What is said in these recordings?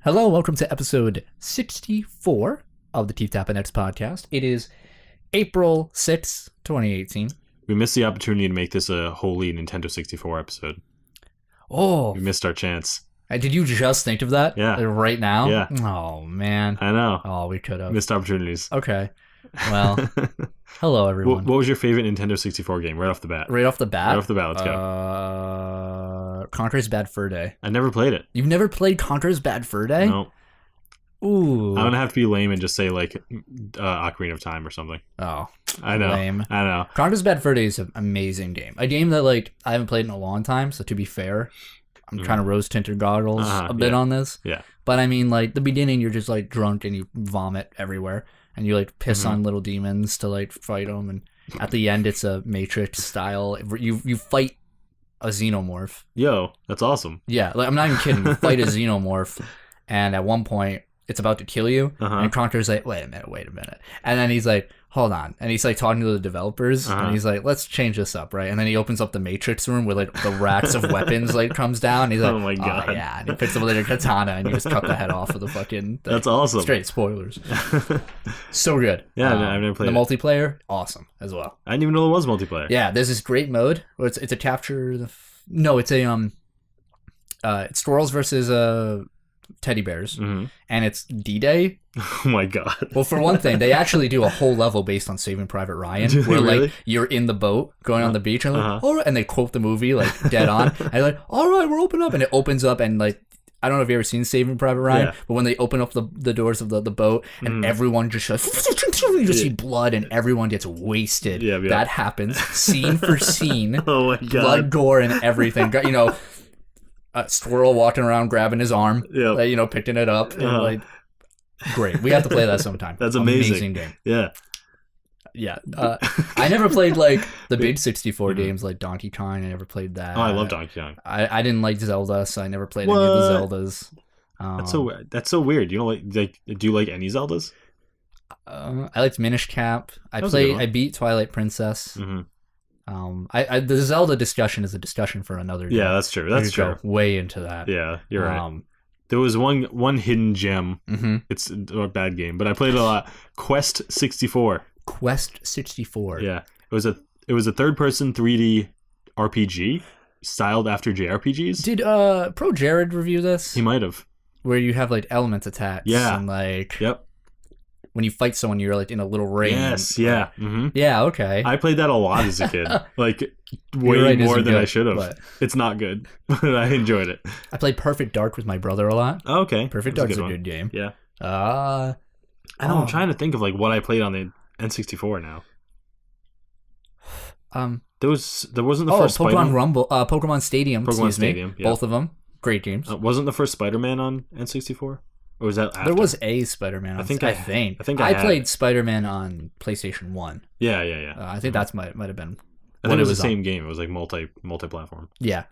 Hello, welcome to episode 64 of the Keep Tappin X podcast. It is April 6th, 2018. We missed the opportunity to make this a wholly Nintendo 64 episode. Oh. We missed our chance. Did you just think of that? Yeah. Right now? Yeah. Oh, man. I know. Oh, we could have. Missed opportunities. Okay. Well, hello, everyone. What was your favorite Nintendo 64 game right off the bat? Right off the bat? Right off the bat, let's go. Conker's Bad Fur Day. I never played it. You've never played Conker's Bad Fur Day? No. Ooh. I'm going to have to be lame and just say, like, Ocarina of Time or something. Oh. I know. Lame. I know. Conker's Bad Fur Day is an amazing game. A game that, like, I haven't played in a long time, so to be fair, I'm trying to rose-tinted goggles a bit on this. Yeah. But, I mean, like, the beginning, you're just, like, drunk and you vomit everywhere. And you, like, piss on little demons to, like, fight them. And at the end, it's a Matrix style. You fight a xenomorph. Yo, that's awesome. Yeah, like, I'm not even kidding. You fight a xenomorph, and at one point, it's about to kill you. And Conker's like, wait a minute. And then he's like, hold on. And he's like talking to the developers, and he's like, let's change this up, right? And then he opens up the Matrix room where like the racks of weapons like comes down. And he's like, oh my god, yeah. And he picks up like a katana, and you just cut the head off of the fucking. That's awesome. Straight spoilers. So good. Yeah, I've never played the multiplayer. Awesome as well. I didn't even know there was multiplayer. Yeah, there's this great mode where it's a capture. No, it's a it's squirrels versus teddy bears, and it's D-Day. Oh my god. Well, for one thing, they actually do a whole level based on Saving Private Ryan, where really? like you're in the boat going on the beach, and like, all right, and they quote the movie like dead on, and they're like, all right, we're open up, and it opens up, and like I don't know if you've ever seen Saving Private Ryan, but when they open up the doors of the boat, and everyone just you just see blood, and everyone gets wasted. Yeah. That happens scene for scene. Oh my god. Blood, gore, and everything. You know. A squirrel walking around grabbing his arm, like, you know, picking it up, and like, great. We have to play that sometime. That's amazing. Amazing game. Yeah. I never played like the big 64 games like Donkey Kong. I never played that. Oh, I love Donkey Kong. I didn't like Zelda, so I never played any of the Zeldas. That's so weird. You don't like do you like any Zeldas? I liked Minish Cap. I beat Twilight Princess. The Zelda discussion is a discussion for another day. Yeah, that's true. That's true. Go way into that. Yeah, you're right. There was one hidden gem. It's a bad game, but I played it a lot. Quest 64. Quest 64. Yeah, it was a third-person 3D RPG styled after JRPGs. Did Pro Jared review this? He might have. Where you have like elements attached. Yeah. And like. Yep. When you fight someone, you're like in a little ring. Yes, yeah. Yeah, okay. I played that a lot as a kid. Like, way more than I should have. But it's not good, but I enjoyed it. I played Perfect Dark with my brother a lot. Oh, okay. Perfect Dark is a good game. Yeah. I know, I'm trying to think of like what I played on the N64 now. There wasn't the first Pokemon Rumble, Pokemon Stadium. Pokemon Stadium, yeah. Both of them. Great games. Wasn't the first Spider-Man on N64? Or was that after? There was a Spider-Man on I played Spider-Man on PlayStation 1. Yeah. I think that's might have been I think it was the same game. It was like multi-platform. Yeah.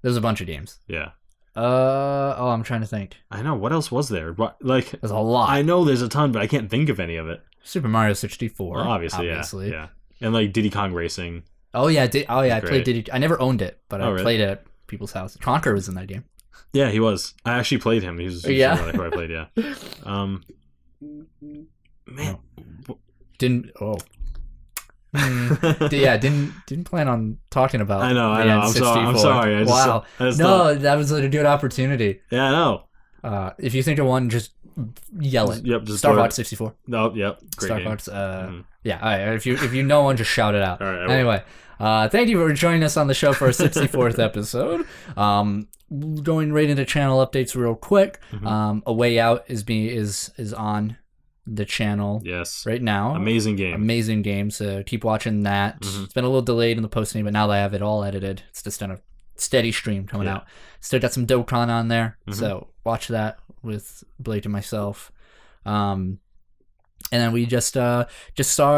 There's a bunch of games. Yeah. I'm trying to think. I know. What else was there? Like, there's a lot. I know there's a ton, but I can't think of any of it. Super Mario 64. Well, obviously. Yeah. And like Diddy Kong Racing. Oh yeah, I played Diddy. I never owned it, but I played it at people's house. Conker was in that game. Yeah, he was. I actually played him. He was who I played. Yeah. Man, didn't plan on talking about. I know. I'm sorry. That was a good opportunity. Yeah, I know. If you think of one, just yell it. Yep. Just Star Fox 64. Oh, yep. Great Star game. Fox. Yeah. All right. If you know one, just shout it out. All right. Anyway, thank you for joining us on the show for our 64th episode. Going right into channel updates real quick. A Way Out is on the channel right now. Amazing game. So keep watching that. It's been a little delayed in the posting, but now that I have it all edited, it's just on a steady stream coming out. Still got some Dokkan on there, so watch that with Blake and myself. And then we just saw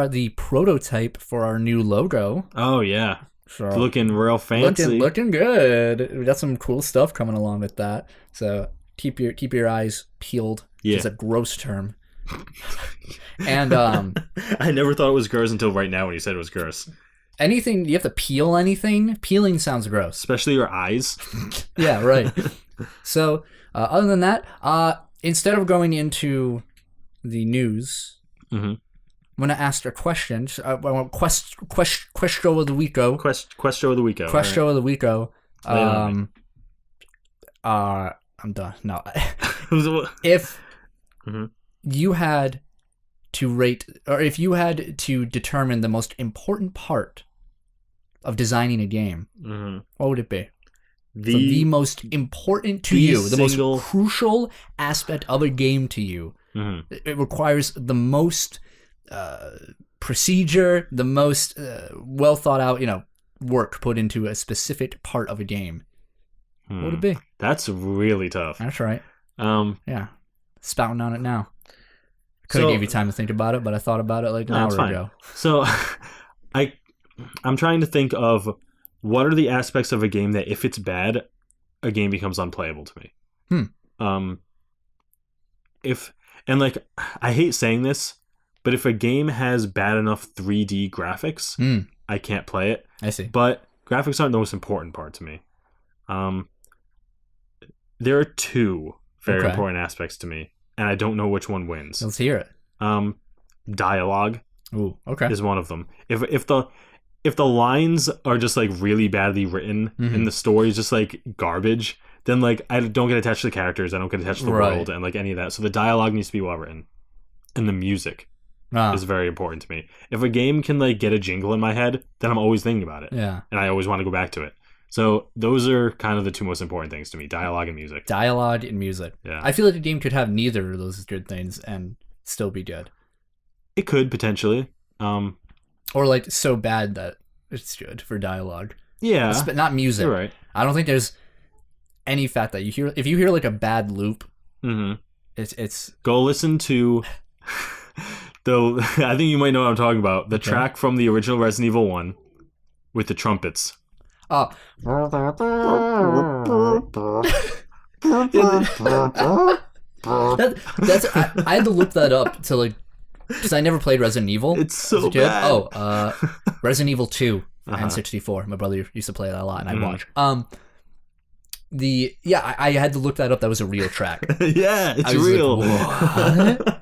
the prototype for our new logo. Oh yeah. So looking real fancy. Looking good. We got some cool stuff coming along with that. So keep your eyes peeled. Yeah. It's a gross term. And I never thought it was gross until right now when you said it was gross. Anything you have to peel anything? Peeling sounds gross. Especially your eyes. Yeah, right. So, other than that, instead of going into the news, I'm going to ask a question. I want question of the weeko. Question of the weeko. Question of the weeko. I'm done. No. If you had to rate, or if you had to determine the most important part of designing a game, what would it be? The most important to you, the most crucial aspect of a game to you. It requires the most procedure, the most well thought out, work put into a specific part of a game. What would it be? That's really tough. That's right. Yeah. Spouting on it now. Could have gave you time to think about it, but I thought about it like an hour ago. So I'm trying to think of what are the aspects of a game that if it's bad, a game becomes unplayable to me. I hate saying this, but if a game has bad enough 3D graphics, I can't play it. I see. But graphics aren't the most important part to me. There are two very important aspects to me, and I don't know which one wins. Let's hear it. Dialogue. Ooh, okay. Is one of them. If the lines are just like really badly written and the story is just like garbage, then like I don't get attached to the characters, I don't get attached to the world and like any of that. So the dialogue needs to be well written, and the music is very important to me. If a game can like get a jingle in my head, then I'm always thinking about it. Yeah, and I always want to go back to it. So those are kind of the two most important things to me: dialogue and music. Dialogue and music. Yeah, I feel like a game could have neither of those good things and still be good. It could potentially. Or like so bad that it's good for dialogue. Yeah. But not music. You're right. I don't think there's any fact that you hear. If you hear like a bad loop, it's go listen to I think you might know what I'm talking about. The track from the original Resident Evil 1 with the trumpets. Oh. I had to look that up to like, because I never played Resident Evil. It's so bad. Oh, Resident Evil 2 and 64. My brother used to play that a lot, and I'd watch. I had to look that up. That was a real track. Yeah, it's real. Like, what?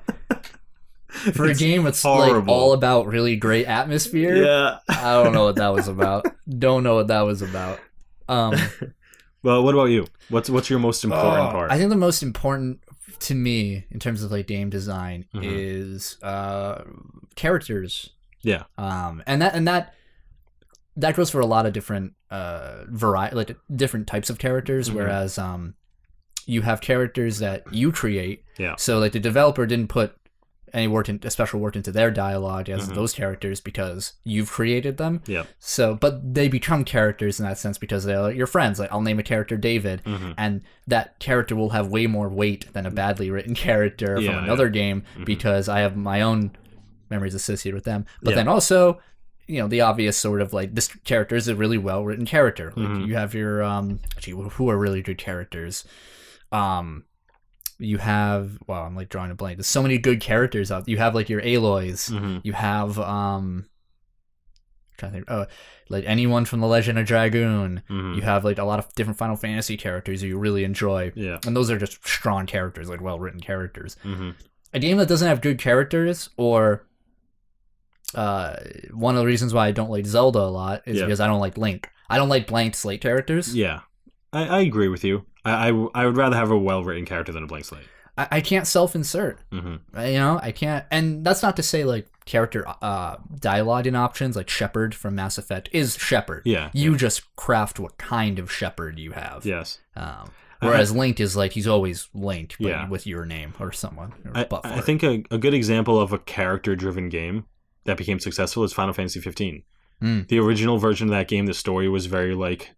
For a game that's like all about really great atmosphere. Yeah, I don't know what that was about. Don't know what that was about. Well, what about you? What's your most important part? I think the most important to me in terms of like game design is characters. Yeah. And that goes for a lot of different different types of characters. Whereas you have characters that you create. Yeah. So like the developer didn't put any special work into their dialogue as those characters because you've created them. Yeah. So, but they become characters in that sense because they're like your friends. Like I'll name a character David, and that character will have way more weight than a badly written character from another game because I have my own memories associated with them. But then also, the obvious sort of like this character is a really well written character. Like you have your who are really good characters. You have, I'm like drawing a blank. There's so many good characters out. You have like your Aloys. You have trying to think. Like anyone from the Legend of Dragoon. You have like a lot of different Final Fantasy characters you really enjoy. Yeah, and those are just strong characters, like well written characters. A game that doesn't have good characters, or one of the reasons why I don't like Zelda a lot is because I don't like Link. I don't like blank slate characters. Yeah, I agree with you. I would rather have a well-written character than a blank slate. I can't self-insert. I can't. And that's not to say like character dialogue in options like Shepard from Mass Effect is Shepard. Yeah. You just craft what kind of Shepard you have. Yes. Whereas Link is like he's always Link, but with your name or someone. I think a good example of a character-driven game that became successful is Final Fantasy 15. The original version of that game, the story was very like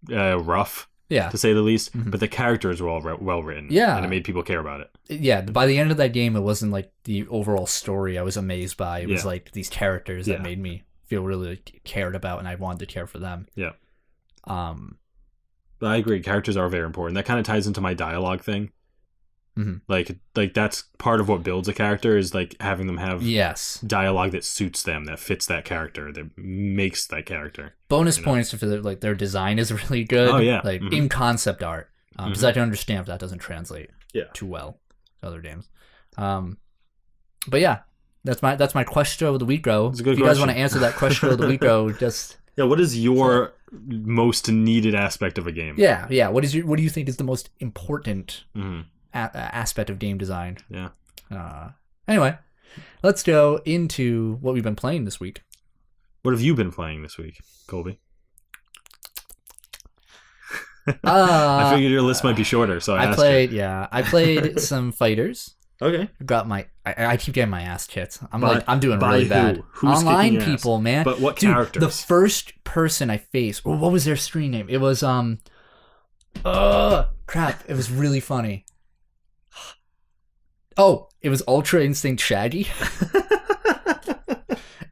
rough. Yeah, to say the least, but the characters were all well written. Yeah, and it made people care about it. Yeah, by the end of that game, it wasn't like the overall story I was amazed by. It was like these characters that made me feel really cared about, and I wanted to care for them. Yeah. But I agree. Characters are very important. That kind of ties into my dialogue thing. Like that's part of what builds a character is like having them have dialogue that suits them, that fits that character, that makes that character. Bonus points if like their design is really good. Oh yeah, like in concept art. because I can understand if that doesn't translate too well to other games. But yeah, that's my question of the week, bro. It's a good if you guys want to answer that question of the week, bro, just what is your most needed aspect of a game? Yeah. What do you think is the most important aspect of game design? Yeah. Anyway, let's go into what we've been playing this week. What have you been playing this week, Colby? I figured your list might be shorter, so I played you. some fighters. Okay. Got I keep getting my ass kicked. I'm doing really bad. Who's online people, man. But what characters? The first person I faced. What was their screen name? It was crap. It was really funny. Oh, it was Ultra Instinct Shaggy.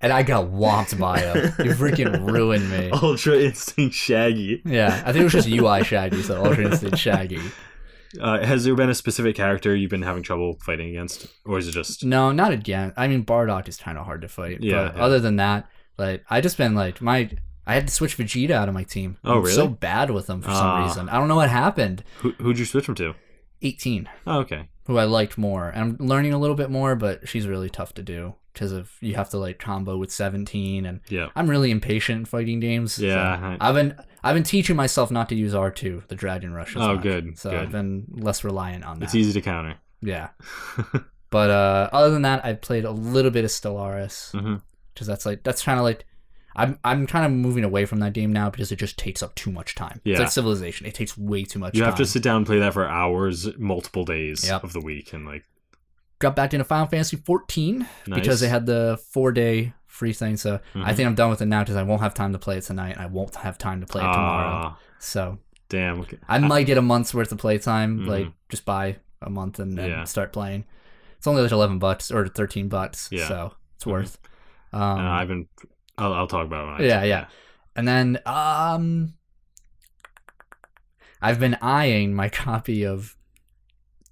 And I got whomped by him. You freaking ruined me. Ultra Instinct Shaggy. Yeah, I think it was just UI Shaggy, so Ultra Instinct Shaggy. Has there been a specific character you've been having trouble fighting against? Or is it just... No, not again. I mean, Bardock is kind of hard to fight. Yeah, but other than that, like, I just been like, I had to switch Vegeta out of my team. Oh, really? I'm so bad with him for some reason. I don't know what happened. Who'd you switch him to? 18. Oh, okay. Who I liked more. And I'm learning a little bit more, but she's really tough to do. Because of you have to like combo with 17, and I'm really impatient in fighting games. Yeah, so I've been teaching myself not to use R2, the Dragon Rush. Good. So good. I've been less reliant on that. It's easy to counter. Yeah, but other than that, I played a little bit of Stellaris, because that's kind of like I'm kind of moving away from that game now because it just takes up too much time. Yeah. It's like Civilization; it takes way too much. You time. have to sit down and play that for hours, multiple days of the week, and like. Got back into Final Fantasy 14 because they had the 4-day free thing. So I think I'm done with it now because I won't have time to play it tonight, and I won't have time to play it tomorrow. So damn, okay. I might get a month's worth of playtime, like just buy a month and then start playing. It's only like $11 or $13, so it's worth. I'll talk about it. Yeah. And then I've been eyeing my copy of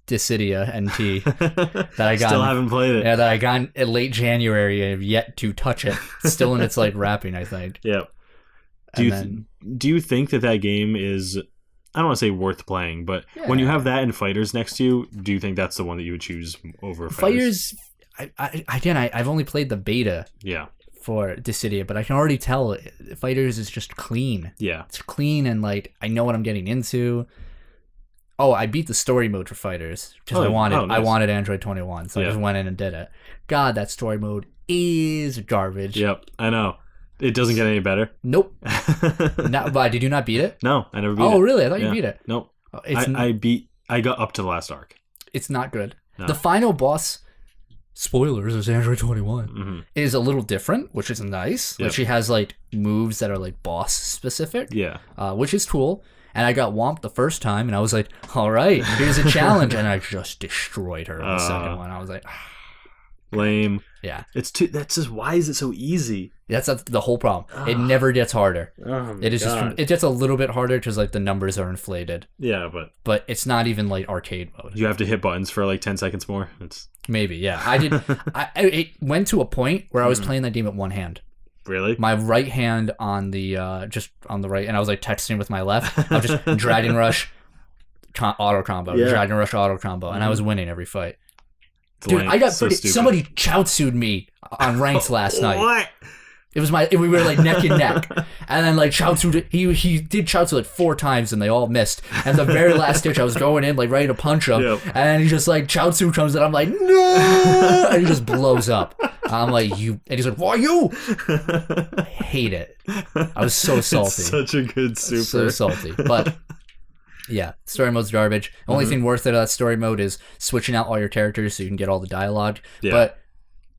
Dissidia NT that I got. Still haven't played it. Yeah, that I got in late January and have yet to touch it. It's still in its like wrapping, I think. Yeah. Do you think that game is, I don't want to say worth playing, but when you have that and Fighters next to you, do you think that's the one that you would choose over Fighters? I've only played the beta. Yeah. For Dissidia, but I can already tell Fighters is just clean. Yeah. It's clean and like I know what I'm getting into. Oh, I beat the story mode for Fighters because nice. I wanted Android 21, so I just went in and did it. God, that story mode is garbage. Yep, I know. It doesn't get any better. Nope. Why, did you not beat it? No, I never beat it. Oh, really? I thought you beat it. Nope. I got up to the last arc. It's not good. No. The final boss, spoilers, is Android 21. Is a little different, which is nice. Yep. Like she has like moves that are like boss specific. Yeah. Which is cool. And I got whomped the first time, and I was like, all right, here's a challenge. And I just destroyed her in the second one. I was like, lame. Yeah. Why is it so easy? That's the whole problem. It never gets harder. Oh it is God. It gets a little bit harder because like the numbers are inflated. Yeah, but it's not even like arcade mode. You have to hit buttons for like 10 seconds more. Maybe, yeah. I did. It went to a point where I was playing that game at one hand. Really? My right hand on the just on the right, and I was like texting with my left. I was just Dragon Rush, auto combo, Dragon Rush auto combo, and I was winning every fight. Dude, I got somebody Chaozu'd me on ranks last night. What? It was we were like neck and neck, and then like Chaozu, he did Chaozu like 4 times and they all missed. And the very last ditch, I was going in like ready to punch him, and he just like Chaozu comes in, I'm like no, and he just blows up. I'm like you, and he's like why you? I hate it. I was so salty. It's such a good super. So salty, but. Yeah, story mode's garbage. The only thing worth it of that story mode is switching out all your characters so you can get all the dialogue. Yeah. But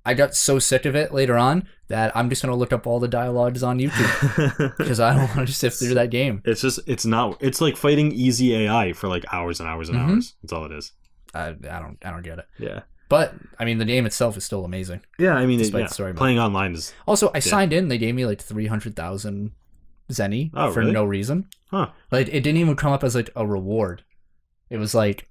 I got so sick of it later on that I'm just going to look up all the dialogues on YouTube because I don't want to sift through that game. It's like fighting easy AI for like hours and hours and hours. That's all it is. I don't get it. Yeah. But, I mean, the game itself is still amazing. Yeah, I mean, the story mode. Playing online is... Also, I signed in. They gave me like 300,000 Zenny for really? no reason. Huh. Like it didn't even come up as like a reward. It was like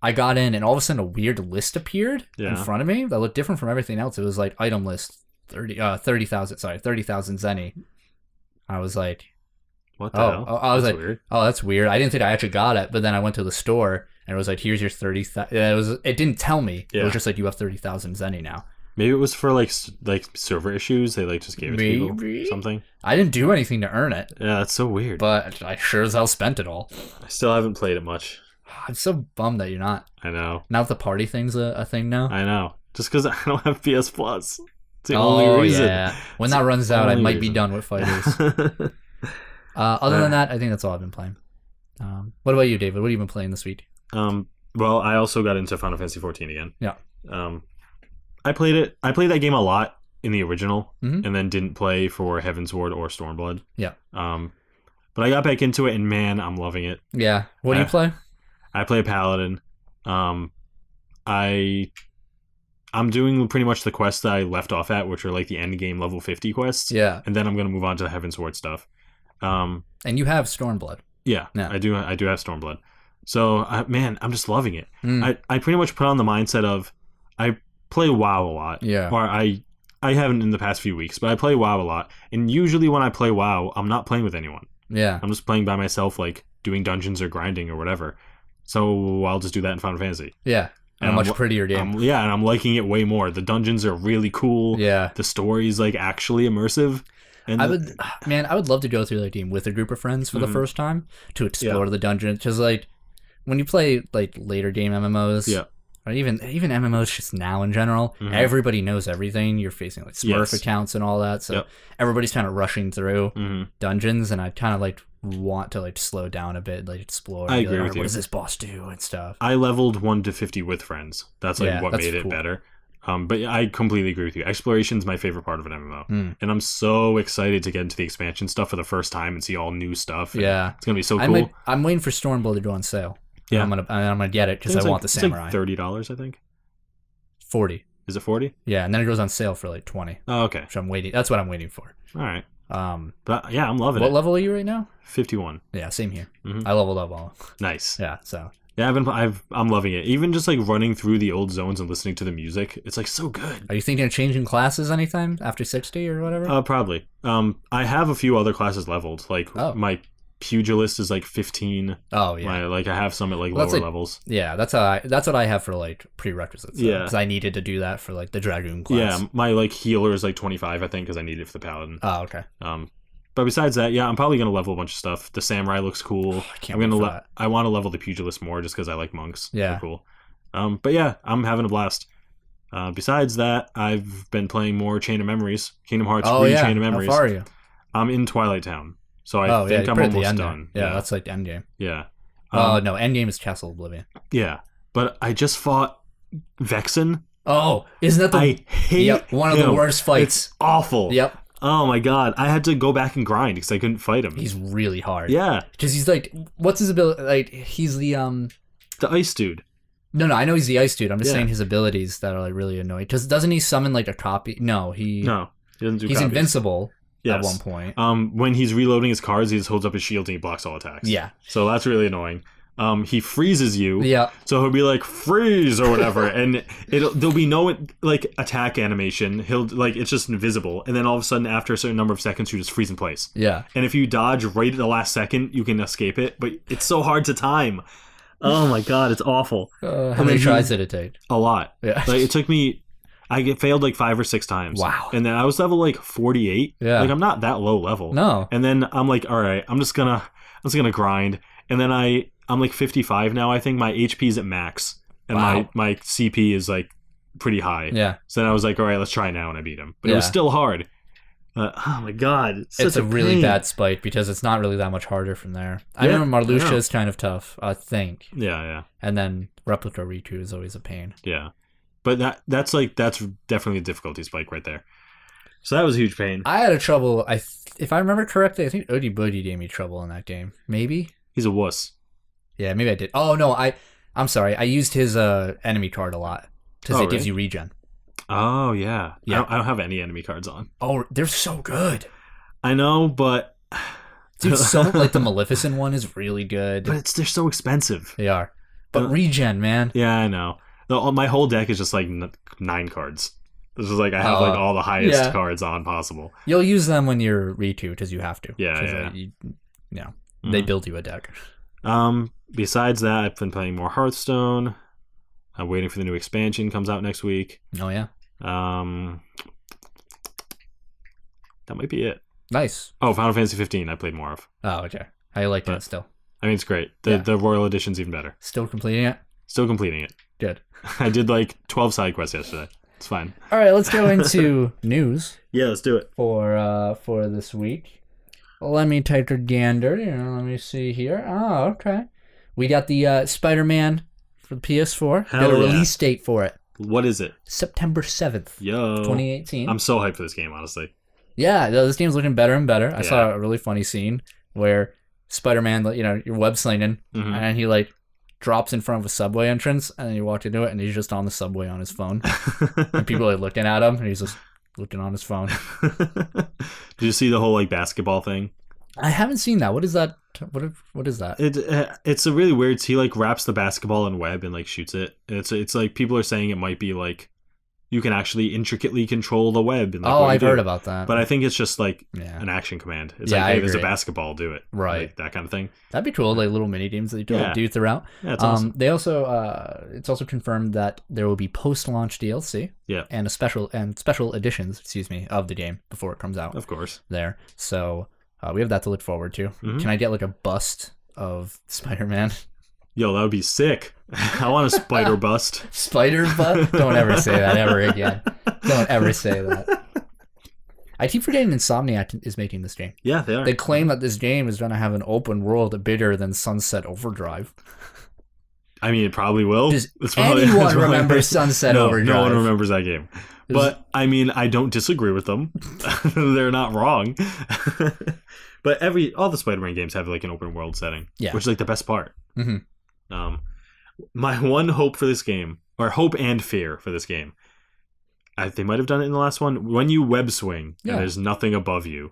I got in and all of a sudden a weird list appeared in front of me that looked different from everything else. It was like item list 30,000 Zenny. I was like, What the hell? I was That's like, weird. oh, that's weird. I didn't think I actually got it, but then I went to the store and it was like, here's your 30,000. It didn't tell me. Yeah. It was just like, you have 30,000 zenny now. Maybe it was for like server issues. They like just gave it to people or something. I didn't do anything to earn it. Yeah, that's so weird. But I sure as hell spent it all. I still haven't played it much. I'm so bummed that you're not. I know. Now that the party thing's a thing now. I know. Just because I don't have PS Plus. It's the only reason. Yeah. When that runs out, I might be done with fighters. Other than that, I think that's all I've been playing. What about you, David? What have you been playing this week? Well, I also got into Final Fantasy 14 again. Yeah. I played it. I played that game a lot in the original, and then didn't play for Heavensward or Stormblood. Yeah. But I got back into it, and man, I'm loving it. Yeah. What do you play? I play a Paladin. I'm doing pretty much the quests that I left off at, which are like the end game level 50 quests. Yeah. And then I'm going to move on to the Heavensward stuff. And you have Stormblood. Yeah. I do have Stormblood. So, man, I'm just loving it. I pretty much put on the mindset of I play WoW a lot. Yeah. Or I haven't in the past few weeks, but I play WoW a lot. And usually when I play WoW, I'm not playing with anyone. Yeah. I'm just playing by myself, like doing dungeons or grinding or whatever. So I'll just do that in Final Fantasy. Yeah. And a much prettier game. And I'm liking it way more. The dungeons are really cool. Yeah. The story's like actually immersive. And I would love to go through that game with a group of friends for the first time to explore the dungeon. Because like when you play like later game MMOs, or even MMOs just now in general, everybody knows everything. You're facing like Smurf accounts and all that, so everybody's kind of rushing through dungeons, and I kind of like want to like slow down a bit, like explore. I agree like, with you. What does this boss do and stuff? I leveled 1 to 50 with friends. That's like what made it better. But I completely agree with you. Exploration's my favorite part of an MMO, and I'm so excited to get into the expansion stuff for the first time and see all new stuff. Yeah, it's gonna be so cool. I'm waiting for Stormblood to go on sale. Yeah, I'm gonna get it because I want the samurai. It's like $30, I think. 40. Is it 40? Yeah, and then it goes on sale for like 20. Oh, okay. Which I'm waiting. That's what I'm waiting for. All right. But yeah, I'm loving it. What level are you right now? 51. Yeah, same here. I leveled up all. Nice. Yeah. So. Yeah, I'm loving it. Even just like running through the old zones and listening to the music, it's like so good. Are you thinking of changing classes anytime after 60 or whatever? Probably. I have a few other classes leveled. Like my pugilist is like 15. Oh yeah. I have some at like lower levels. Yeah, that's what I have for like prerequisites. Yeah, because I needed to do that for like the dragoon class. Yeah, my like healer is like 25, I think, because I need it for the paladin. Oh okay. But besides that, yeah, I'm probably gonna level a bunch of stuff. The samurai looks cool. I want to level the pugilist more just because I like monks. Yeah, they're cool. But yeah, I'm having a blast. Besides that, I've been playing more Chain of Memories, Kingdom Hearts 3 Chain of Memories. How far are you? I'm in Twilight Town. So I think I'm almost done. Yeah, that's like the end game. Yeah. No, end game is Castle Oblivion. Yeah. But I just fought Vexen. Oh, isn't that I hate one of the worst fights. It's awful. Yep. Oh my god. I had to go back and grind because I couldn't fight him. He's really hard. Yeah. Because he's like, what's his ability? Like, he's the ice dude. No, I know he's the ice dude. I'm just saying his abilities that are like really annoying. Because doesn't he summon like a copy? No, he doesn't do He's copies. Invincible. Yes. At one point. When he's reloading his cards, he just holds up his shield and he blocks all attacks. Yeah. So that's really annoying. He freezes you. Yeah. So he'll be like freeze or whatever, and there'll be no like attack animation. He'll like it's just invisible, and then all of a sudden after a certain number of seconds, you just freeze in place. Yeah. And if you dodge right at the last second, you can escape it, but it's so hard to time. Oh my god, it's awful. How many tries did it take? A lot. Yeah. Like it took me. I failed like 5 or 6 times. Wow. And then I was level like 48. Yeah. Like I'm not that low level. No. And then I'm like, all right, I'm just gonna grind. And then I'm like 55 now. I think my HP is at max, and my CP is like pretty high. Yeah. So then I was like, all right, let's try now, and I beat him. But it was still hard. Oh my god, it's a really bad spike because it's not really that much harder from there. I know Marluxia is kind of tough, I think. Yeah. And then Replica Riku is always a pain. Yeah. But that's definitely a difficulty spike right there. So that was a huge pain. I had trouble. If I remember correctly, I think Odie Bodie gave me trouble in that game. Maybe he's a wuss. Yeah, maybe I did. Oh no, I'm sorry. I used his enemy card a lot because it gives you regen. Oh yeah. I don't have any enemy cards on. Oh, they're so good. I know, but dude, like the Maleficent one is really good. But they're so expensive. They are. But regen, man. Yeah, I know. My whole deck is just like 9 cards. This is like I have like all the highest cards on possible. You'll use them when you're Ritu because you have to. Yeah. You Yeah. They build you a deck. Besides that, I've been playing more Hearthstone. I'm waiting for the new expansion. Comes out next week. Oh, yeah. That might be it. Nice. Oh, Final Fantasy 15 I played more of. Oh, okay. How you like that still? I mean, it's great. The Royal Edition's even better. Still completing it? Still completing it. Good. I did like 12 side quests yesterday. It's fine. All right, let's go into news. Yeah, let's do it. For this week. Let me take a gander. Let me see here. Oh, okay. We got the Spider-Man for the PS4. Hell got a yeah. release date for it. What is it? September 7th, 2018. I'm so hyped for this game, honestly. Yeah, this game's looking better and better. I saw a really funny scene where Spider-Man, you're web slinging, and he drops in front of a subway entrance, and then you walk into it, and he's just on the subway on his phone. And people are looking at him, and he's just looking on his phone. Did you see the whole basketball thing? I haven't seen that. What is that? What is that? It's a really weird. He wraps the basketball in web and shoots it. It's like people are saying it might be you can actually intricately control the web. And, I've heard about that. But I think it's just an action command. It's hey, there's a basketball, do it. Right. That kind of thing. That'd be cool. Little mini games that you do throughout. Yeah, it's awesome. They also it's also confirmed that there will be post-launch DLC. Yeah. And special editions, of the game before it comes out. Of course. There. So we have that to look forward to. Mm-hmm. Can I get a bust of Spider-Man? Yo, that would be sick. I want a spider bust. Spider bust? Don't ever say that ever again. Don't ever say that. I keep forgetting Insomnia is making this game. Yeah, they are. They claim that this game is going to have an open world bigger than Sunset Overdrive. I mean, it probably will. Does anyone remember Sunset Overdrive? No one remembers that game. But, I mean, I don't disagree with them. They're not wrong. But all the Spider-Man games have an open world setting. Yeah. Which is the best part. Mm-hmm. My one hope for this game, or hope and fear for this game, they might have done it in the last one. When you web swing and there's nothing above you,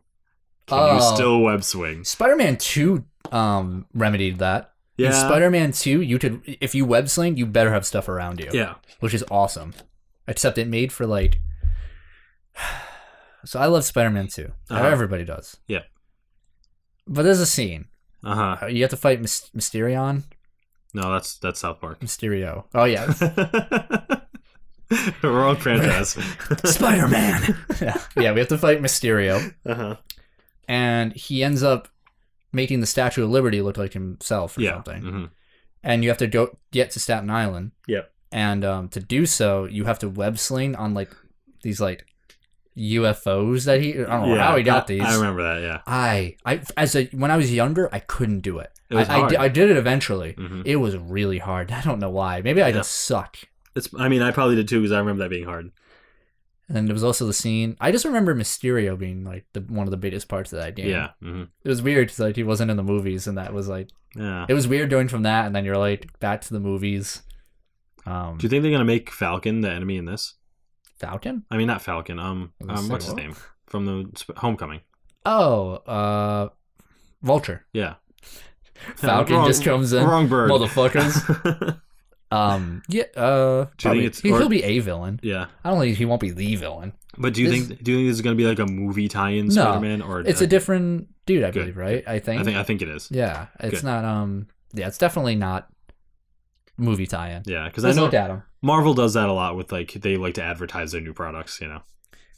can you still web swing? Spider-Man 2 remedied that. Yeah. In Spider-Man 2, if you web sling, you better have stuff around you. Yeah. Which is awesome. Except it made for So I love Spider-Man 2. Everybody does. Yeah. But there's a scene. Uh-huh. You have to fight Mysterion. No, that's South Park. Mysterio. Oh, yeah. Wrong franchise. Spider-Man. Yeah, we have to fight Mysterio. Uh-huh. And he ends up making the Statue of Liberty look like himself or something. Mm-hmm. And you have to go get to Staten Island. Yep. And to do so, you have to web sling on these UFOs that I don't know how he got these. I remember that. Yeah. When I was younger, I couldn't do it. It was hard. I did it eventually. Mm-hmm. It was really hard. I don't know why. Maybe I just suck. I probably did too because I remember that being hard. And then there was also the scene. I just remember Mysterio being one of the biggest parts of that game. Yeah. Mm-hmm. It was weird because he wasn't in the movies, and that was yeah. It was weird going from that, and then you're back to the movies. Do you think they're gonna make Falcon the enemy in this? Falcon? I mean, not Falcon. What's his name from the Homecoming? Oh, Vulture. Yeah. Falcon just comes in. Wrong bird. Motherfuckers. He'll be a villain. Yeah. I don't think he won't be the villain. But do you think this is going to be a movie tie-in Spider-Man, or it's a different dude, I believe, right? I think it is. Yeah, it's not. It's definitely not movie tie-in. Yeah, because I know look at him. Marvel does that a lot with they like to advertise their new products,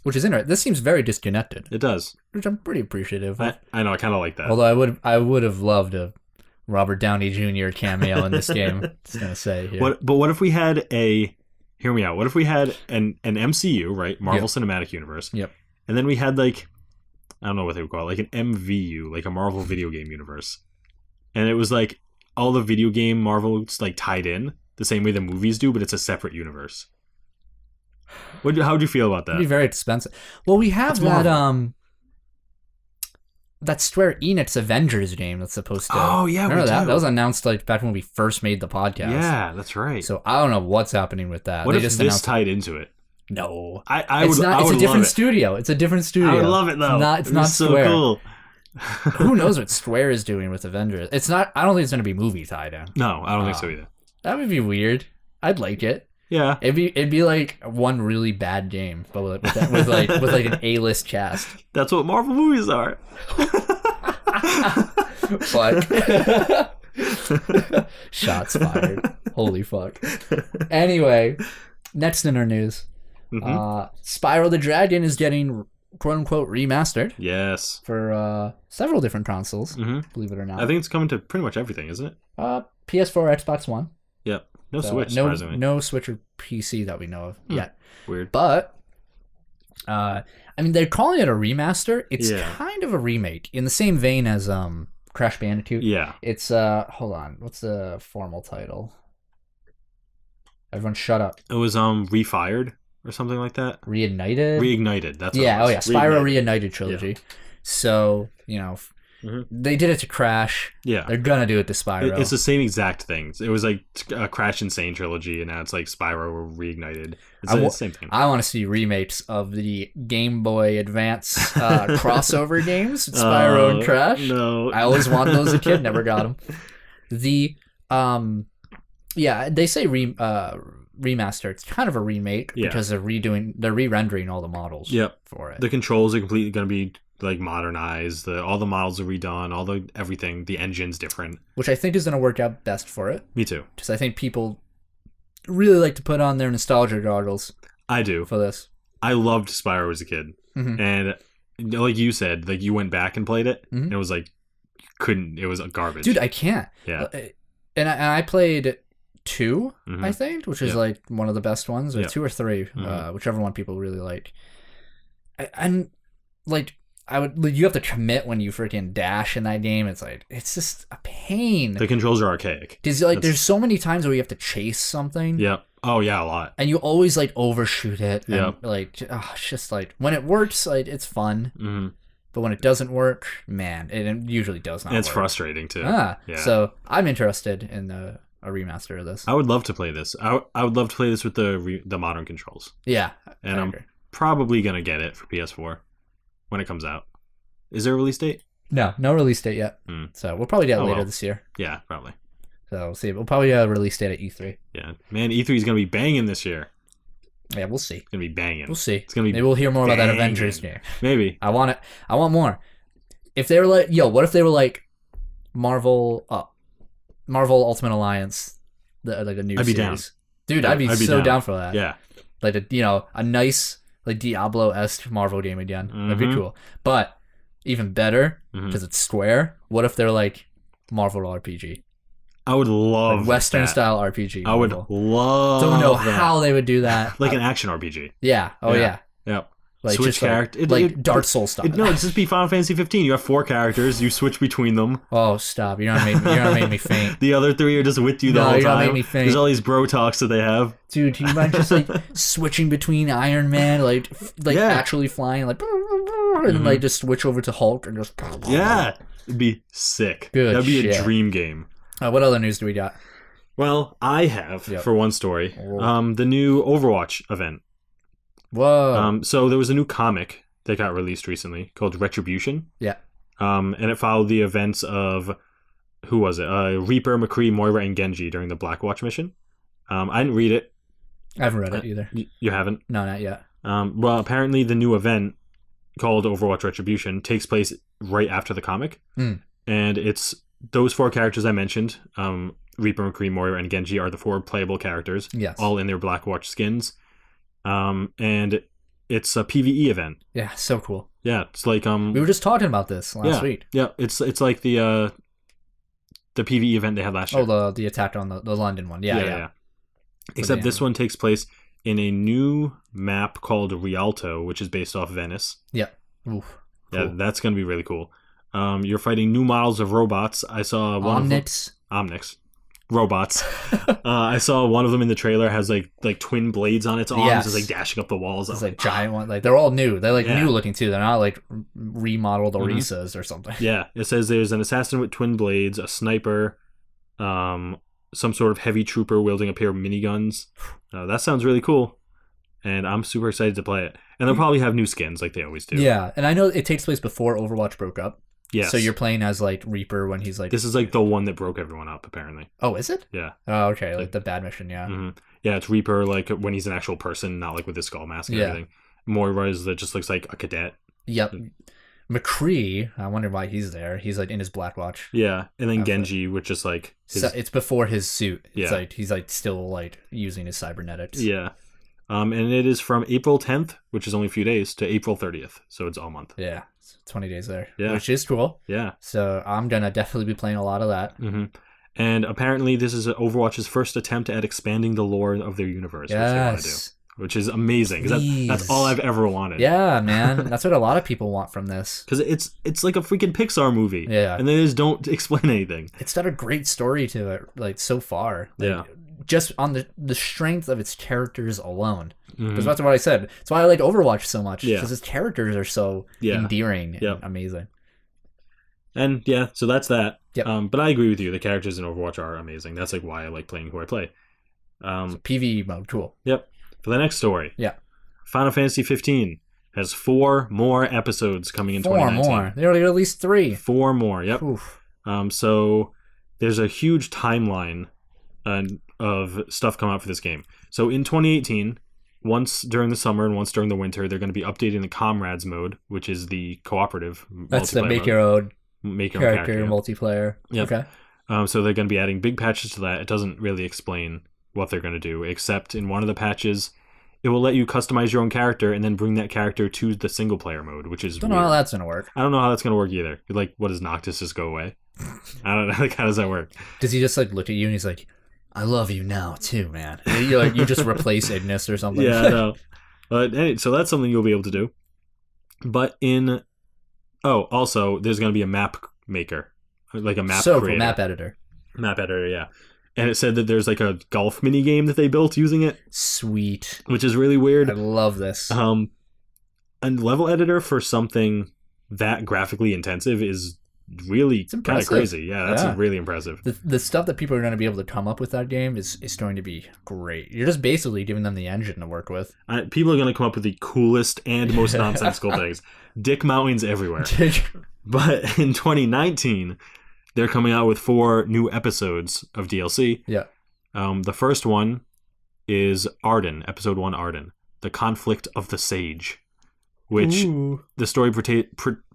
Which is interesting. This seems very disconnected. It does, which I'm pretty appreciative of. I know. I kind of like that. Although I would have loved a Robert Downey Jr. cameo in this game. Just gonna say here. What if we had hear me out. What if we had an MCU, right? Marvel Cinematic Universe. Yep. And then we had I don't know what they would call it, an MVU, a Marvel video game universe. And it was all the video game Marvel's tied in the same way the movies do, but it's a separate universe. How would you feel about that? It'd be very expensive. Well, we have that Square Enix Avengers game that's supposed to. Oh yeah, remember that? That was announced back when we first made the podcast. Yeah, that's right. So I don't know what's happening with that. What if this tied into it? No, it's a different studio. It's a different studio. I would love it though. It's not so Square. Cool. Who knows what Square is doing with Avengers? It's not. I don't think it's going to be movie tied in. No, I don't think so either. That would be weird. I'd like it. Yeah, it'd be one really bad game, but with an A-list cast. That's what Marvel movies are. Fuck. Shots fired. Holy fuck. Anyway, next in our news. Spyro the Dragon is getting quote-unquote remastered. Yes. For several different consoles, believe it or not. I think it's coming to pretty much everything, isn't it? PS4, Xbox One. Yep. No Switch, surprisingly. No Switch or PC that we know of yet. Weird. But, I mean, they're calling it a remaster. It's kind of a remake, in the same vein as Crash Bandicoot. Yeah. It's, hold on, what's the formal title? Everyone shut up. It was Refired or something like that. Reignited, that's what it was. Spyro Reignited Trilogy. Yeah. So, you know, they did it to Crash. Yeah. They're gonna do it to Spyro. It's the same exact thing. It was like a Crash Insane Trilogy, and now it's like Spyro Reignited. It's the same thing. I want to see remakes of the Game Boy Advance crossover games, Spyro and Crash. No. I always wanted those as a kid, never got them. The, they say remaster. It's kind of a remake because they're re-rendering all the models for it. The controls are completely going to be like modernized. All the models are redone. Everything. The engine's different. Which I think is going to work out best for it. Me too. Because I think people really like to put on their nostalgia goggles. I do. For this. I loved Spyro as a kid. And like you said, like you went back and played it. And it was like, it was garbage. Dude, I can't. Yeah. And I played 2, I think, which is like one of the best ones, or 2 or 3, whichever one people really like. And like, you have to commit when you freaking dash in that game. It's like, it's just a pain. The controls are archaic. There's so many times where you have to chase something. Yeah. Oh yeah, a lot. And you always like overshoot it. Yeah. Like, it's just like, when it works, like, it's fun. But when it doesn't work, man, it usually does not. And it's work. Frustrating too. Yeah. So I'm interested in a remaster of this. I would love to play this. I would love to play this with the modern controls. Yeah. And I'm probably gonna get it for PS4 when it comes out. Is there a release date? No release date yet. So we'll probably get it later this year. Yeah, probably. So we'll see. We'll probably get a release date at E3. Yeah, man, E3 is gonna be banging this year. Yeah, we'll see. It's gonna be banging. We'll see. It's gonna be. Maybe we'll hear more banging. about that Avengers game. Maybe. I want it. I want more. If they were like, what if they were like Marvel Ultimate Alliance, like a new I'd be series? down. Dude, I'd be so down for that. Yeah. Like a nice like Diablo-esque Marvel game again. That'd be cool. But even better, because it's Square. What if they're like Marvel RPG? I would love like Western style RPG. I would love. Don't know how they would do that. Like an action RPG. Yeah. Oh yeah. Yep. Like switch character, like Dark Souls style. No, it's just be Final Fantasy 15. You have 4 characters. You switch between them. Oh, stop! You're not making me faint. The other 3 are just with you the whole time. You're not making me faint. There's all these bro talks that they have. Dude, do you mind just like switching between Iron Man, like actually flying, like, and like just switch over to Hulk and just. Yeah, it'd be sick. Good. That'd be shit. a dream game. What other news do we got? Well, I have for one story, the new Overwatch event. Whoa. So there was a new comic that got released recently called Retribution. Yeah. And it followed the events of, who was it? Reaper, McCree, Moira, and Genji during the Blackwatch mission. I didn't read it. I haven't read it either. You haven't? No, not yet. Well, apparently the new event called Overwatch Retribution takes place right after the comic. And it's those 4 characters I mentioned, Reaper, McCree, Moira, and Genji, are the 4 playable characters. Yes. All in their Blackwatch skins. And it's a PvE event. Yeah, so cool. Yeah, it's like we were just talking about this last week. Yeah, it's like the PvE event they had last year. Oh, the attack on the London one. Yeah. Except this one takes place in a new map called Rialto, which is based off Venice. Yeah. Oof. Yeah, that's going to be really cool. You're fighting new models of robots. I saw one Omnix. Robots. I saw one of them in the trailer has like twin blades on its arms. It's like dashing up the walls. It's like giant one. Like they're all new. They're like new looking too. They're not like remodeled Orisas or something. Yeah. It says there's an assassin with twin blades, a sniper, some sort of heavy trooper wielding a pair of miniguns. That sounds really cool. And I'm super excited to play it. And they'll probably have new skins like they always do. Yeah. And I know it takes place before Overwatch broke up. Yes. So you're playing as like Reaper when he's like. This is like the one that broke everyone up, apparently. Oh, is it? Yeah. Oh, okay. Like the bad mission, yeah. Mm-hmm. Yeah, it's Reaper like when he's an actual person, not like with his skull mask and everything. Moira is that just looks like a cadet. Yep. McCree, I wonder why he's there. He's like in his Blackwatch. Yeah, and then Genji, which is like it's before his suit. It's Yeah. like he's like still like using his cybernetics. Yeah. And it is from April 10th, which is only a few days, to April 30th. So it's all month. Yeah, it's 20 days there. Yeah. Which is cool. Yeah. So I'm gonna definitely be playing a lot of that. Mm-hmm. And apparently this is Overwatch's first attempt at expanding the lore of their universe, which they want to do. Which is amazing, because that's all I've ever wanted. Yeah, man. That's what a lot of people want from this. Because it's like a freaking Pixar movie. Yeah. And they just don't explain anything. It's got a great story to it, like, so far. Like, Yeah. Just on the strength of its characters alone. Mm-hmm. Because that's what I said. That's why I like Overwatch so much. Yeah. Because its characters are so endearing and amazing. And yeah, so that's that. Yep. But I agree with you. The characters in Overwatch are amazing. That's like why I like playing who I play. PvE mode, cool. Yep. For the next story. Yeah. Final Fantasy 15 has 4 more episodes coming in 2019. 4 more. They already got at least 3. 4 more. Yep. Oof. So there's a huge timeline of stuff coming out for this game. So in 2018, once during the summer and once during the winter, they're going to be updating the Comrades mode, which is the cooperative. That's the make your own character multiplayer. Yep. Okay. So they're going to be adding big patches to that. It doesn't really explain what they're going to do, except in one of the patches, it will let you customize your own character and then bring that character to the single player mode, which is I don't know how that's going to work. I don't know how that's going to work either. Like, what does Noctis just go away? I don't know. Like, how does that work? Does he just like look at you and he's like, I love you now too, man. You just replace Ignis or something. Yeah, I know. But so that's something you'll be able to do. But also there's going to be a map maker, like a map creator. Cool. Map editor. Map editor, yeah. And it said that there's like a golf mini game that they built using it. Sweet. Which is really weird. I love this. A level editor for something that graphically intensive is really kind of crazy. Yeah, that's really impressive. The stuff that people are going to be able to come up with that game is going to be great. You're just basically giving them the engine to work with. People are going to come up with the coolest and most nonsensical things. Dick mountains everywhere. But in 2019, they're coming out with 4 new episodes of DLC. Yeah. The first one is Arden, episode 1 Arden, The Conflict of the Sage, which the story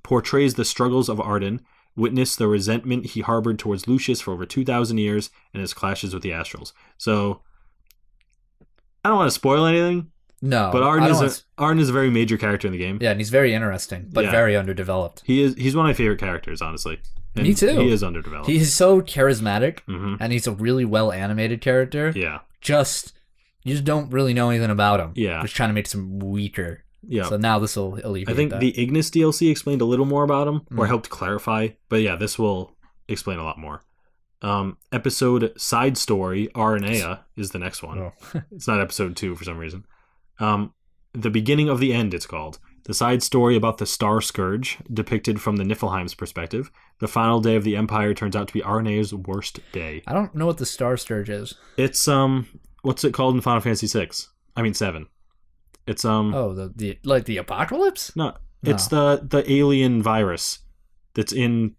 portrays the struggles of Arden, witness the resentment he harbored towards Lucius for over 2,000 years, and his clashes with the Astrals. So, I don't want to spoil anything. No. But Arden is a very major character in the game. Yeah, and he's very interesting, but very underdeveloped. He's one of my favorite characters, honestly. And me too. He is underdeveloped. He's so charismatic, and he's a really well animated character. Yeah. You just don't really know anything about him. Yeah. Just trying to make him weaker. Yeah. So now this will alleviate that. I think the Ignis DLC explained a little more about him, or helped clarify. But yeah, this will explain a lot more. Episode Side Story, Aranea, is the next one. Oh. It's not episode 2 for some reason. The Beginning of the End, it's called. The side story about the Star Scourge, depicted from the Niflheim's perspective. The final day of the Empire turns out to be Aranea's worst day. I don't know what the Star Scourge is. It's, what's it called in Final Fantasy 7? It's, the apocalypse? No, it's the alien virus that's in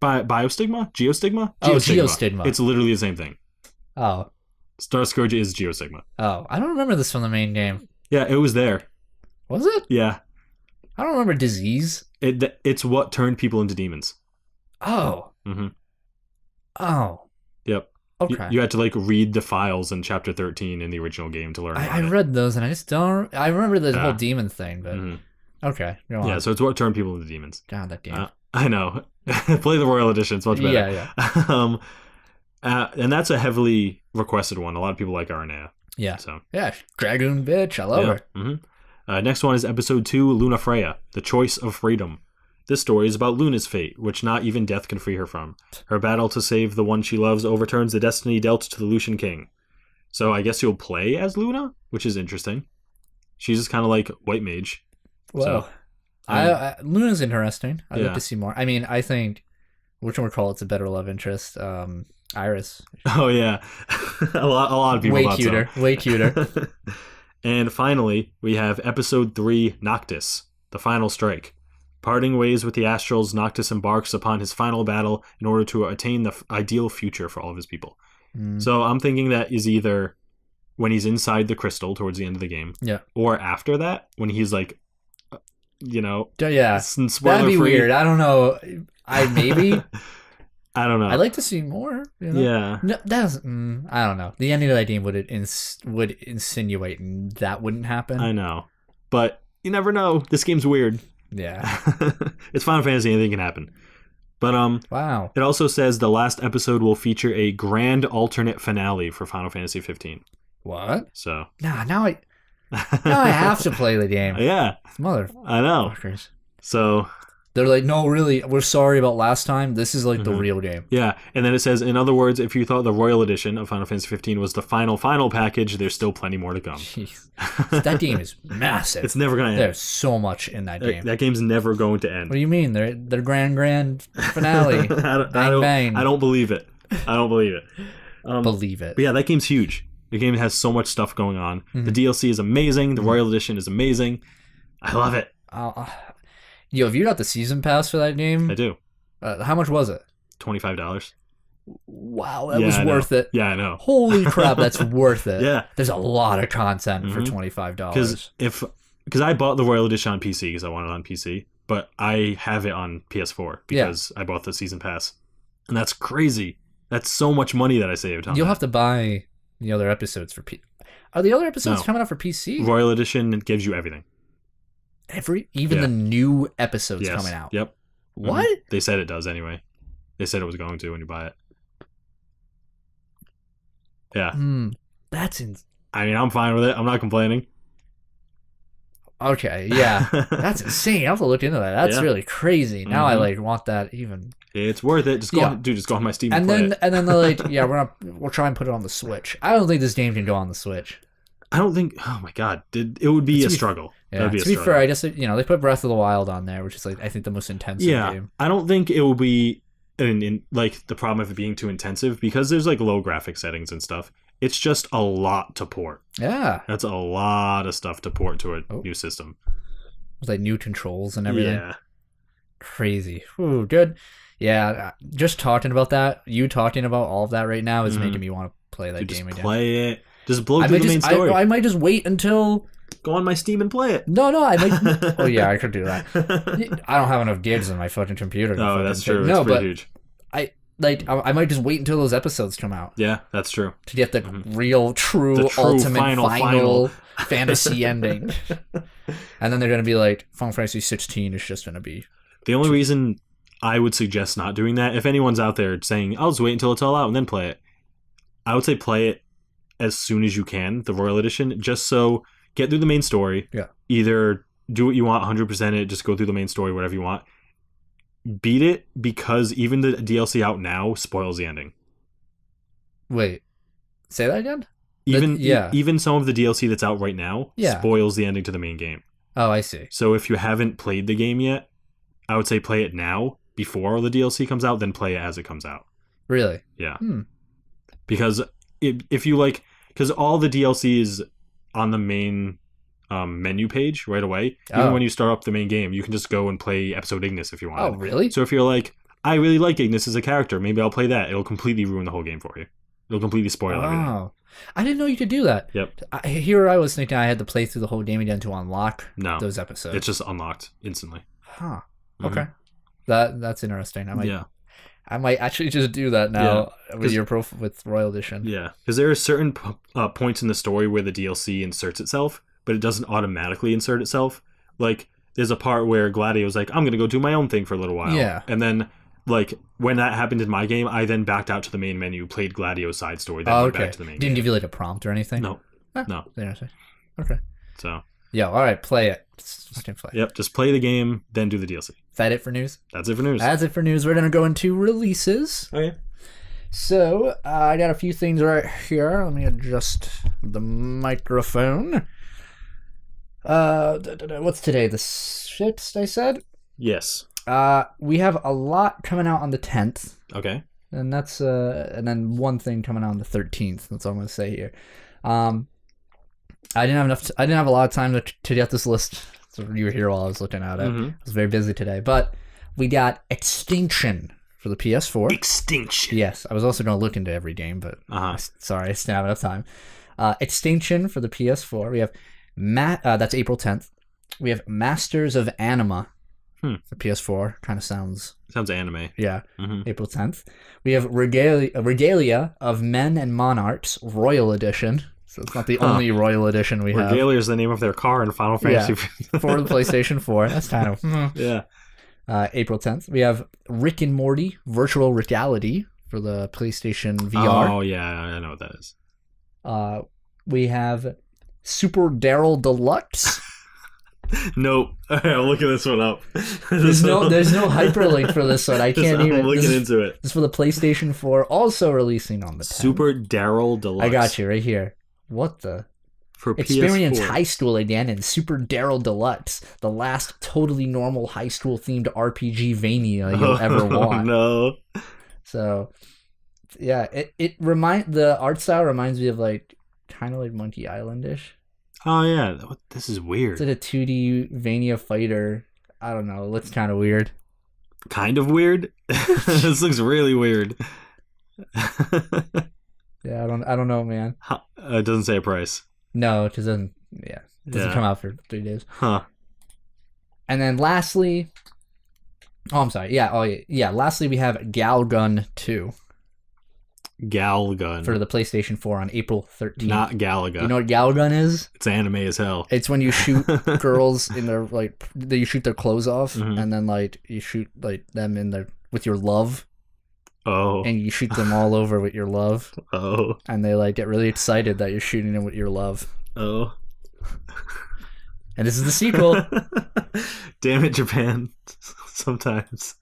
Biostigma? Geostigma? Geostigma. It's literally the same thing. Oh. Star Scourge is Geostigma. Oh, I don't remember this from the main game. Yeah, it was there. Was it? Yeah. I don't remember disease. It's what turned people into demons. Oh. Mm-hmm. Oh. Yep. Okay. You had to like read the files in Chapter 13 in the original game to learn about it. I read those and I just don't... I remember the whole demon thing, but... Okay. Go on. Yeah, so it's what turned people into demons. God, that game. I know. Play the Royal Edition. It's much better. Yeah. And that's a heavily requested one. A lot of people like Aranea. Yeah. So. Yeah, Dragoon bitch. I love her. Mm-hmm. Next one is episode 2, Luna Freya, The Choice of Freedom. This story is about Luna's fate, which not even death can free her from. Her battle to save the one she loves overturns the destiny dealt to the Lucian King. So I guess you'll play as Luna, which is interesting. She's just kind of like White Mage. Well, Luna's interesting. I'd like to see more. I mean, I think, it's a better love interest. Iris. Oh yeah, a lot of people. Way cuter. And finally, we have episode 3, Noctis, The Final Strike. Parting ways with the Astrals, Noctis embarks upon his final battle in order to attain the ideal future for all of his people. So I'm thinking that is either when he's inside the crystal towards the end of the game, or after that when he's like Yeah, spoiler that'd be free. weird. I don't know. Maybe. I don't know. I'd like to see more. Yeah. No, that doesn't. I don't know. The ending of that game would insinuate that wouldn't happen. I know, but you never know. This game's weird. Yeah. It's Final Fantasy. Anything can happen. But wow. It also says the last episode will feature a grand alternate finale for Final Fantasy 15. What? So. Now I have to play the game. Yeah. I know. So. They're like, no, really, we're sorry about last time. This is like the real game. Yeah, and then it says, in other words, if you thought the Royal Edition of Final Fantasy 15 was the final package, there's still plenty more to come. Jeez. That game is massive. It's never going to end. There's so much in that game. That game's never going to end. What do you mean? Their grand finale. Bang. I don't believe it. Believe it. But yeah, that game's huge. The game has so much stuff going on. The DLC is amazing. The Royal Edition is amazing. I love it. Yo, have you got the season pass for that game? I do. How much was it? $25. Wow, that was worth it. Yeah, I know. Holy crap, that's worth it. Yeah. There's a lot of content for $25. Because I bought the Royal Edition on PC because I want it on PC, but I have it on PS4 because I bought the season pass. And that's crazy. That's so much money that I saved on You'll have to buy the other episodes for PC. Are the other episodes coming out for PC? Royal Edition gives you everything. Even the new episodes coming out. Yep. What? They said it does anyway. They said it was going to when you buy it. Yeah. I mean, I'm fine with it. I'm not complaining. Okay, yeah. That's insane. I'll have to look into that. That's really crazy. Now I want that even. It's worth it. Just go on my Steam and play then it. And then they're like, we'll try and put it on the Switch. I don't think this game can go on the Switch. I don't think. Oh my god, it would be a struggle. Yeah, to be fair, I guess they put Breath of the Wild on there, which is I think the most intensive game. I don't think it will be the problem of it being too intensive because there's low graphic settings and stuff. It's just a lot to port. Yeah, that's a lot of stuff to port to a new system. With new controls and everything. Yeah, crazy. Ooh, good. Yeah, just talking about that, you talking about all of that right now is making me want to play that game again. Play it. Just blow through the main story. I might just wait until... Go on my Steam and play it. No, I might... Oh, yeah, I could do that. I don't have enough gigs on my fucking computer. Oh, that's true. It's pretty huge. I might just wait until those episodes come out. Yeah, that's true. To get the real, true ultimate, final fantasy ending. And then they're going to be like, Final Fantasy 16 is just going to be... The only reason I would suggest not doing that, if anyone's out there saying, I'll just wait until it's all out and then play it, I would say play it as soon as you can, the Royal Edition, just so get through the main story. Yeah. Either do what you want, 100% it, just go through the main story, whatever you want. Beat it, because even the DLC out now spoils the ending. Wait, say that again? Even some of the DLC that's out right now spoils the ending to the main game. Oh, I see. So if you haven't played the game yet, I would say play it now before the DLC comes out, then play it as it comes out. Really? Yeah. Because if you because all the DLC is on the main menu page right away. Even when you start up the main game, you can just go and play episode Ignis if you want. Oh, really? So if you're like, I really like Ignis as a character, maybe I'll play that. It'll completely ruin the whole game for you. It'll completely spoil everything. Oh, I didn't know you could do that. Yep. Here I was thinking I had to play through the whole game again to unlock those episodes. It's just unlocked instantly. Huh. Okay. That's interesting. I might actually just do that now with Royal Edition. Yeah, because there are certain points in the story where the DLC inserts itself, but it doesn't automatically insert itself. There's a part where Gladio's like, I'm going to go do my own thing for a little while. Yeah. And then, when that happened in my game, I then backed out to the main menu, played Gladio's side story, then went back to the main game. Didn't give you a prompt or anything? No. No. Interesting. Okay. So. Yeah, all right, play it. Fucking play. Yep, just play the game, then do the DLC. Is that it for news? That's it for news. That's it for news. We're going to go into releases. Okay. So, I got a few things right here. Let me adjust the microphone. What's today? The 6th, I said? Yes. We have a lot coming out on the 10th. Okay. And that's and then one thing coming out on the 13th. That's all I'm going to say here. I didn't have a lot of time to get this list. So you were here while I was looking at it. I was very busy today. But we got Extinction for the PS4. Extinction. Yes. I was also going to look into every game, but sorry, I just didn't have enough time. Extinction for the PS4. We have that's April 10th. We have Masters of Anima for PS4. Kind of sounds anime. Yeah. April 10th. We have Regalia of Men and Monarchs Royal Edition. So it's not the only Royal Edition we have. Regalia is the name of their car in Final Fantasy. For the PlayStation 4. That's kind of... Yeah. April 10th. We have Rick and Morty Virtual Reality for the PlayStation VR. Oh, yeah. I know what that is. We have Super Daryl Deluxe. Nope. I'm looking this one up. There's no hyperlink for this one. I can't even. I'm looking into it. This is for the PlayStation 4, also releasing on the 10th. Super Daryl Deluxe. I got you right here. What the? For Experience PS4. high school again in Super Daryl Deluxe, the last totally normal high school themed RPG Vania you'll ever want. No. So, yeah, the art style reminds me of like kind of like Monkey Island-ish. Oh yeah, this is weird. It's like a 2D Vania fighter. I don't know. It looks kind of weird. Kind of weird. This looks really weird. Yeah, I don't know, man. It doesn't say a price. No, it doesn't. Yeah, it doesn't come out for 3 days. Huh. And then lastly, I'm sorry. Yeah. Lastly, we have Galgun 2. Galgun For the PlayStation 4 on April 13th. Not Galaga. You know what Galgun is? It's anime as hell. It's when you shoot girls in their you shoot their clothes off, and then you shoot them in their with your love. Oh. And you shoot them all over with your love. Oh. And they get really excited that you're shooting them with your love. Oh. And this is the sequel. Damn it, Japan. Sometimes.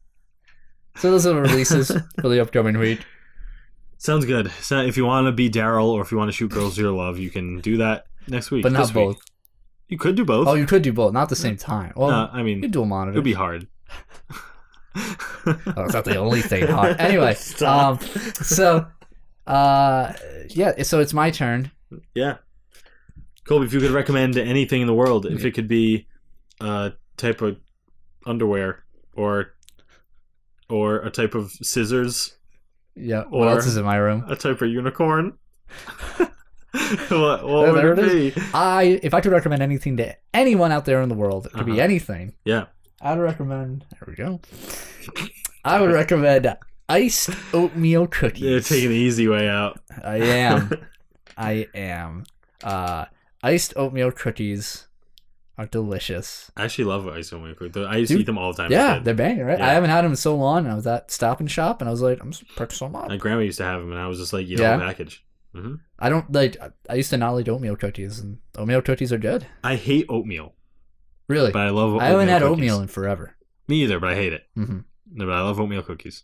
So those are the releases for the upcoming week. Sounds good. So if you want to be Daryl or if you want to shoot girls you love, you can do that next week. But not both. You could do both. Oh, you could do both. Not at the same time. Well, no, I mean, you could dual monitor. It would be hard. Oh, it's not the only thing hard. Anyway, so it's my turn. Yeah. Colby, if you could recommend anything in the world, if it could be a type of underwear or a type of scissors. Yeah. What else is in my room? A type of unicorn. what would it be? If I could recommend anything to anyone out there in the world, it could be anything. Yeah. I would recommend. There we go. I would recommend iced oatmeal cookies. You're taking the easy way out. I am. Iced oatmeal cookies are delicious. I actually love iced oatmeal cookies. I used to eat them all the time. Yeah, they're banging, right? Yeah. I haven't had them in so long. I was at Stop and Shop, and I was like, I'm just purchase some up. My grandma used to have them, and I was just like, you know, package. Mm-hmm. I don't like. I used to not like oatmeal cookies, and oatmeal cookies are good. I hate oatmeal. Really? But I love oatmeal. I haven't had cookies. oatmeal in forever. Me either, but I hate it. Mm-hmm. No, but I love oatmeal cookies.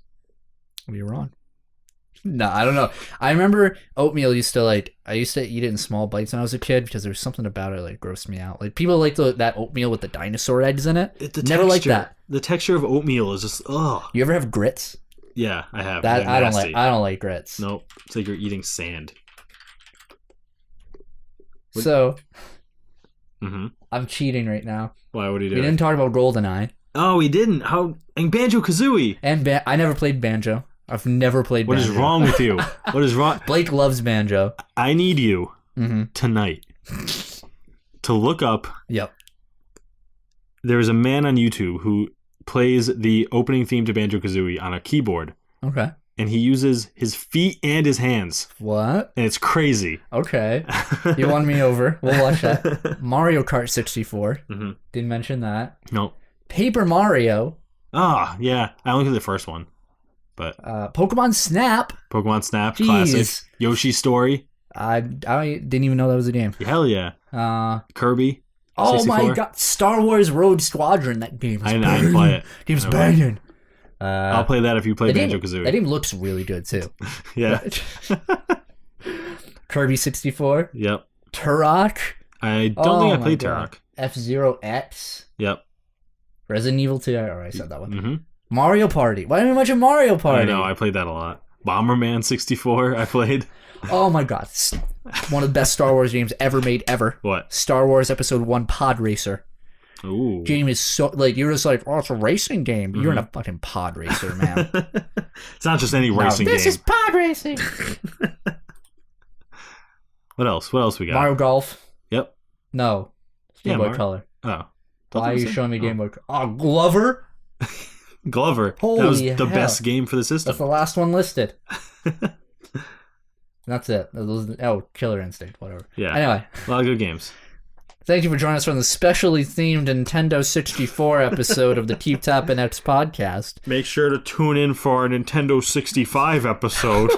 Well, you're wrong. No, I don't know. I remember oatmeal I used to eat it in small bites when I was a kid because there was something about it that grossed me out. Like people like that oatmeal with the dinosaur eggs in it. Never liked that. The texture of oatmeal is just ugh. You ever have grits? Yeah, I have. That I don't like grits. Nope. It's like you're eating sand. So I'm cheating right now. Why? What are you doing? We didn't talk about GoldenEye. Oh, we didn't. How? And Banjo-Kazooie. And I never played Banjo. I've never played Banjo. What is wrong with you? What is wrong? Blake loves Banjo. I need you tonight to look up. Yep. There is a man on YouTube who plays the opening theme to Banjo-Kazooie on a keyboard. Okay. And he uses his feet and his hands. What? And it's crazy. Okay. You won me over. We'll watch that. Mario Kart 64. Didn't mention that. Nope. Paper Mario. Ah, yeah. I only did the first one. But Pokemon Snap. Pokemon Snap, Jeez. classic. Yoshi's Story. I didn't even know that was a game. Hell yeah. Kirby. Oh 64. my god. Star Wars Rogue Squadron. That game is banging. I didn't play it. Game's banging. I'll play that if you play Banjo-Kazooie. That game looks really good too. Yeah. Kirby 64. Yep. Turok. I don't think I played Turok. F-Zero X. Yep. Resident Evil 2. I already said that one. Mario Party. Why didn't I mention Mario Party? I know. I played that a lot. Bomberman 64. I played. Oh my god. One of the best Star Wars games ever made ever. What? Star Wars Episode 1 Pod Racer. Ooh. Game is so you're just like, oh, it's a racing game. You're in a fucking pod racer, man. It's not just any racing game. This is pod racing. What else? What else we got? Mario Golf. Yep. No. Game Boy Color. Oh. Why are you showing me Game Boy? Oh, Glover? Glover. Holy that was the hell. best game for the system. That's the last one listed. That's it. Killer Instinct, whatever. Yeah. Anyway. A lot of good games. Thank you for joining us for the specially themed Nintendo 64 episode of the Keep Tappin X podcast. Make sure to tune in for our Nintendo 65 episode.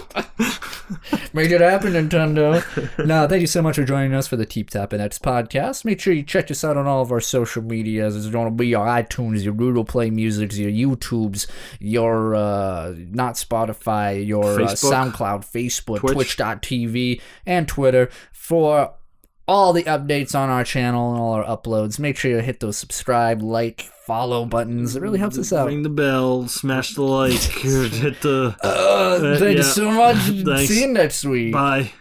Make it happen, Nintendo. No, thank you so much for joining us for the Keep Tappin X podcast. Make sure you check us out on all of our social medias. It's going to be your iTunes, your Google Play Musics, your YouTubes, your not Spotify, your SoundCloud, Facebook, Twitch.tv, and Twitter for all the updates on our channel and all our uploads. Make sure you hit those subscribe, like, follow buttons. It really helps us out. Ring the bell, smash the like, hit the... Thank you so much. Thanks. See you next week. Bye.